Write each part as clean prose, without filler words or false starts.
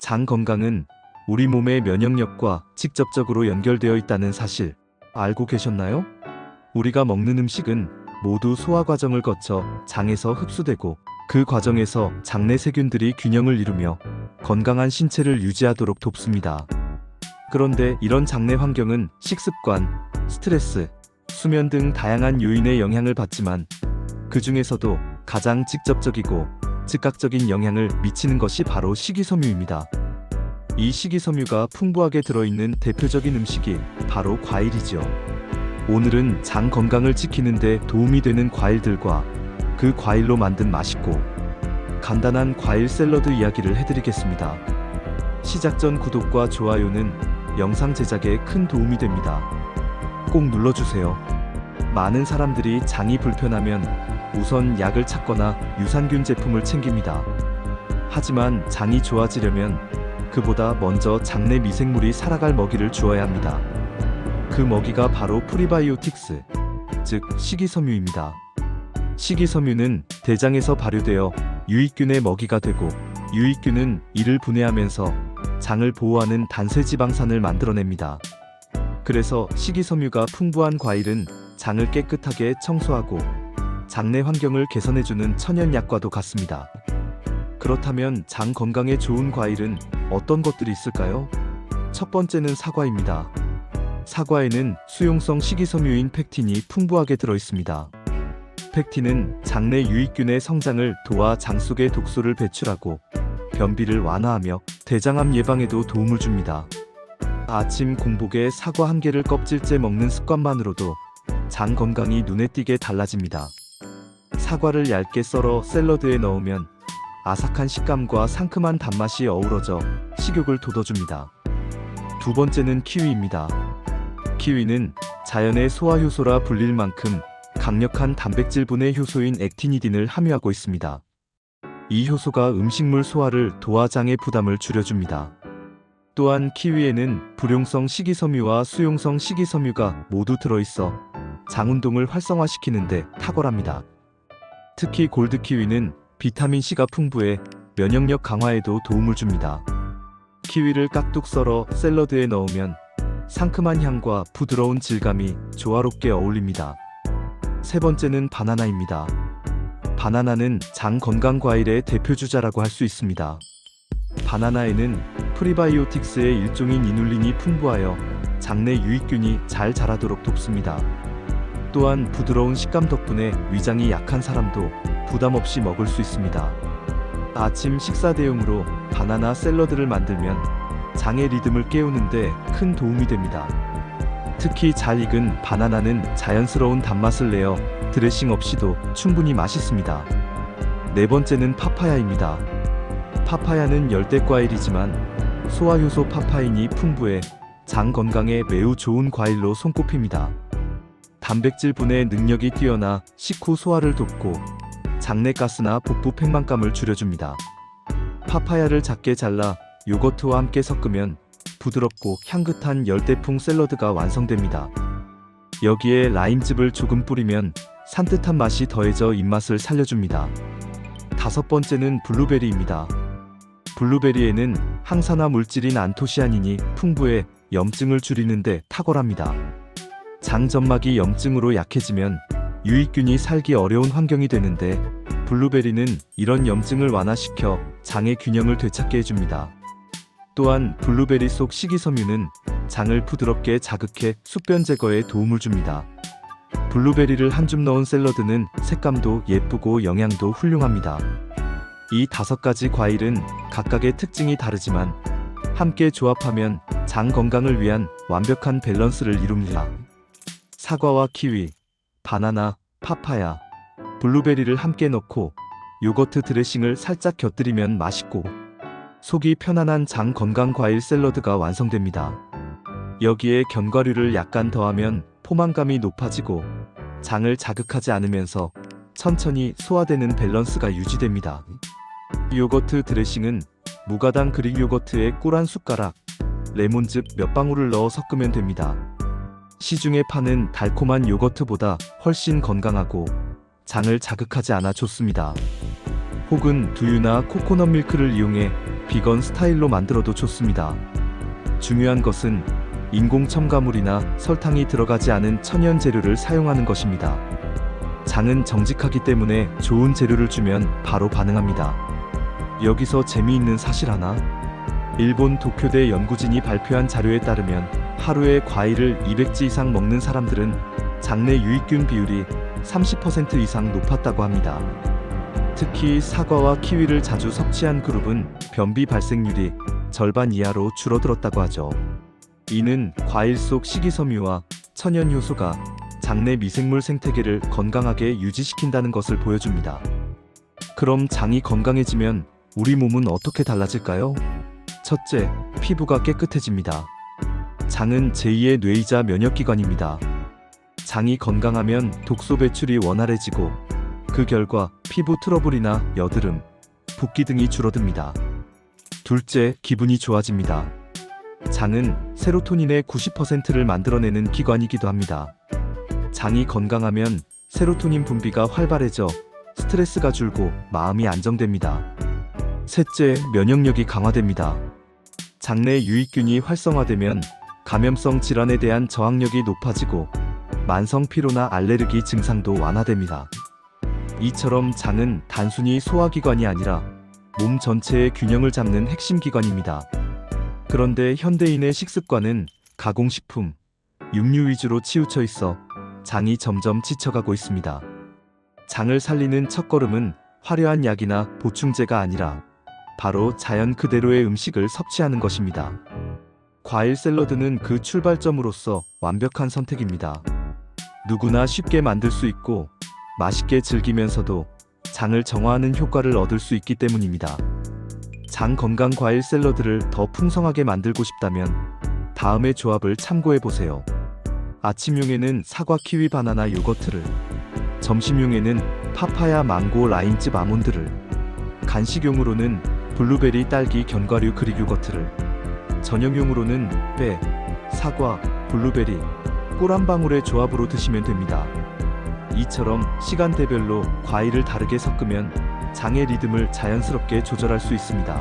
장 건강은 우리 몸의 면역력과 직접적으로 연결되어 있다는 사실 알고 계셨나요? 우리가 먹는 음식은 모두 소화 과정을 거쳐 장에서 흡수되고 그 과정에서 장내 세균들이 균형을 이루며 건강한 신체를 유지하도록 돕습니다. 그런데 이런 장내 환경은 식습관, 스트레스, 수면 등 다양한 요인의 영향을 받지만 그 중에서도 가장 직접적이고 즉각적인 영향을 미치는 것이 바로 식이섬유입니다. 이 식이섬유가 풍부하게 들어있는 대표적인 음식이 바로 과일이죠. 오늘은 장 건강을 지키는 데 도움이 되는 과일들과 그 과일로 만든 맛있고 간단한 과일 샐러드 이야기를 해드리겠습니다. 시작 전 구독과 좋아요는 영상 제작에 큰 도움이 됩니다. 꼭 눌러주세요. 많은 사람들이 장이 불편하면 우선 약을 찾거나 유산균 제품을 챙깁니다. 하지만 장이 좋아지려면 그보다 먼저 장내 미생물이 살아갈 먹이를 주어야 합니다. 그 먹이가 바로 프리바이오틱스, 즉 식이섬유입니다. 식이섬유는 대장에서 발효되어 유익균의 먹이가 되고 유익균은 이를 분해하면서 장을 보호하는 단세지방산을 만들어냅니다. 그래서 식이섬유가 풍부한 과일은 장을 깨끗하게 청소하고 장내 환경을 개선해주는 천연약과도 같습니다. 그렇다면 장 건강에 좋은 과일은 어떤 것들이 있을까요? 첫 번째는 사과입니다. 사과에는 수용성 식이섬유인 펙틴이 풍부하게 들어있습니다. 펙틴은 장내 유익균의 성장을 도와 장 속의 독소를 배출하고 변비를 완화하며 대장암 예방에도 도움을 줍니다. 아침 공복에 사과 한 개를 껍질째 먹는 습관만으로도 장 건강이 눈에 띄게 달라집니다. 사과를 얇게 썰어 샐러드에 넣으면 아삭한 식감과 상큼한 단맛이 어우러져 식욕을 돋워줍니다. 두 번째는 키위입니다. 키위는 자연의 소화효소라 불릴 만큼 강력한 단백질 분해 효소인 액티니딘을 함유하고 있습니다. 이 효소가 음식물 소화를 도와 장의 부담을 줄여줍니다. 또한 키위에는 불용성 식이섬유와 수용성 식이섬유가 모두 들어있어 장 운동을 활성화시키는 데 탁월합니다. 특히 골드키위는 비타민C가 풍부해 면역력 강화에도 도움을 줍니다. 키위를 깍둑 썰어 샐러드에 넣으면 상큼한 향과 부드러운 질감이 조화롭게 어울립니다. 세 번째는 바나나입니다. 바나나는 장 건강 과일의 대표주자라고 할 수 있습니다. 바나나에는 프리바이오틱스의 일종인 이눌린이 풍부하여 장내 유익균이 잘 자라도록 돕습니다. 또한 부드러운 식감 덕분에 위장이 약한 사람도 부담 없이 먹을 수 있습니다. 아침 식사 대용으로 바나나 샐러드를 만들면 장의 리듬을 깨우는데 큰 도움이 됩니다. 특히 잘 익은 바나나는 자연스러운 단맛을 내어 드레싱 없이도 충분히 맛있습니다. 네 번째는 파파야입니다. 파파야는 열대과일이지만 소화효소 파파인이 풍부해 장 건강에 매우 좋은 과일로 손꼽힙니다. 단백질 분해 능력이 뛰어나 식후 소화를 돕고 장내 가스나 복부 팽만감을 줄여줍니다. 파파야를 작게 잘라 요거트와 함께 섞으면 부드럽고 향긋한 열대풍 샐러드가 완성됩니다. 여기에 라임즙을 조금 뿌리면 산뜻한 맛이 더해져 입맛을 살려줍니다. 다섯 번째는 블루베리입니다. 블루베리에는 항산화 물질인 안토시아닌이 풍부해 염증을 줄이는 데 탁월합니다. 장 점막이 염증으로 약해지면 유익균이 살기 어려운 환경이 되는데 블루베리는 이런 염증을 완화시켜 장의 균형을 되찾게 해줍니다. 또한 블루베리 속 식이섬유는 장을 부드럽게 자극해 숙변 제거에 도움을 줍니다. 블루베리를 한 줌 넣은 샐러드는 색감도 예쁘고 영양도 훌륭합니다. 이 5가지 과일은 각각의 특징이 다르지만 함께 조합하면 장 건강을 위한 완벽한 밸런스를 이룹니다. 사과와 키위, 바나나, 파파야, 블루베리를 함께 넣고 요거트 드레싱을 살짝 곁들이면 맛있고 속이 편안한 장 건강 과일 샐러드가 완성됩니다. 여기에 견과류를 약간 더하면 포만감이 높아지고 장을 자극하지 않으면서 천천히 소화되는 밸런스가 유지됩니다. 요거트 드레싱은 무가당 그릭 요거트에 꿀 한 숟가락, 레몬즙 몇 방울을 넣어 섞으면 됩니다. 시중에 파는 달콤한 요거트보다 훨씬 건강하고 장을 자극하지 않아 좋습니다. 혹은 두유나 코코넛 밀크를 이용해 비건 스타일로 만들어도 좋습니다. 중요한 것은 인공 첨가물이나 설탕이 들어가지 않은 천연 재료를 사용하는 것입니다. 장은 정직하기 때문에 좋은 재료를 주면 바로 반응합니다. 여기서 재미있는 사실 하나. 일본 도쿄대 연구진이 발표한 자료에 따르면 하루에 과일을 200지 이상 먹는 사람들은 장내 유익균 비율이 30% 이상 높았다고 합니다. 특히 사과와 키위를 자주 섭취한 그룹은 변비 발생률이 절반 이하로 줄어들었다고 하죠. 이는 과일 속 식이섬유와 천연 효소가 장내 미생물 생태계를 건강하게 유지시킨다는 것을 보여줍니다. 그럼 장이 건강해지면 우리 몸은 어떻게 달라질까요? 첫째, 피부가 깨끗해집니다. 장은 제2의 뇌이자 면역기관입니다. 장이 건강하면 독소 배출이 원활해지고 그 결과 피부 트러블이나 여드름, 붓기 등이 줄어듭니다. 둘째, 기분이 좋아집니다. 장은 세로토닌의 90%를 만들어내는 기관이기도 합니다. 장이 건강하면 세로토닌 분비가 활발해져 스트레스가 줄고 마음이 안정됩니다. 셋째, 면역력이 강화됩니다. 장내 유익균이 활성화되면 감염성 질환에 대한 저항력이 높아지고 만성 피로나 알레르기 증상도 완화됩니다. 이처럼 장은 단순히 소화기관이 아니라 몸 전체의 균형을 잡는 핵심 기관입니다. 그런데 현대인의 식습관은 가공식품, 육류 위주로 치우쳐 있어 장이 점점 지쳐가고 있습니다. 장을 살리는 첫걸음은 화려한 약이나 보충제가 아니라 바로 자연 그대로의 음식을 섭취하는 것입니다. 과일 샐러드는 그 출발점으로서 완벽한 선택입니다. 누구나 쉽게 만들 수 있고 맛있게 즐기면서도 장을 정화하는 효과를 얻을 수 있기 때문입니다. 장 건강 과일 샐러드를 더 풍성하게 만들고 싶다면 다음의 조합을 참고해보세요. 아침용에는 사과, 키위, 바나나, 요거트를, 점심용에는 파파야, 망고, 라임즙, 아몬드를, 간식용으로는 블루베리, 딸기, 견과류, 그릭 요거트를, 저녁용으로는 배, 사과, 블루베리, 꿀 한 방울의 조합으로 드시면 됩니다. 이처럼 시간대별로 과일을 다르게 섞으면 장의 리듬을 자연스럽게 조절할 수 있습니다.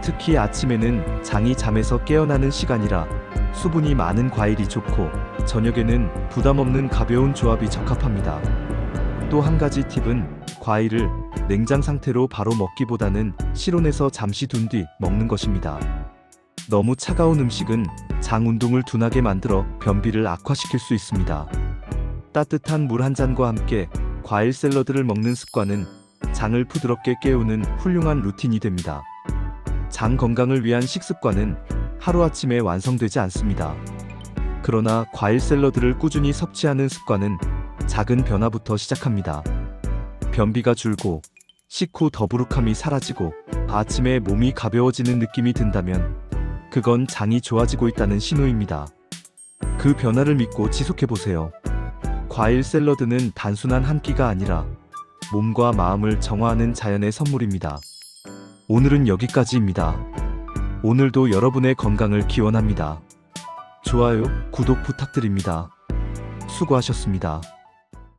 특히 아침에는 장이 잠에서 깨어나는 시간이라 수분이 많은 과일이 좋고 저녁에는 부담 없는 가벼운 조합이 적합합니다. 또 한 가지 팁은 과일을 냉장 상태로 바로 먹기보다는 실온에서 잠시 둔 뒤 먹는 것입니다. 너무 차가운 음식은 장 운동을 둔하게 만들어 변비를 악화시킬 수 있습니다. 따뜻한 물 한 잔과 함께 과일 샐러드를 먹는 습관은 장을 부드럽게 깨우는 훌륭한 루틴이 됩니다. 장 건강을 위한 식습관은 하루아침에 완성되지 않습니다. 그러나 과일 샐러드를 꾸준히 섭취하는 습관은 작은 변화부터 시작합니다. 변비가 줄고 식후 더부룩함이 사라지고 아침에 몸이 가벼워지는 느낌이 든다면 그건 장이 좋아지고 있다는 신호입니다. 그 변화를 믿고 지속해보세요. 과일 샐러드는 단순한 한 끼가 아니라 몸과 마음을 정화하는 자연의 선물입니다. 오늘은 여기까지입니다. 오늘도 여러분의 건강을 기원합니다. 좋아요, 구독 부탁드립니다. 수고하셨습니다.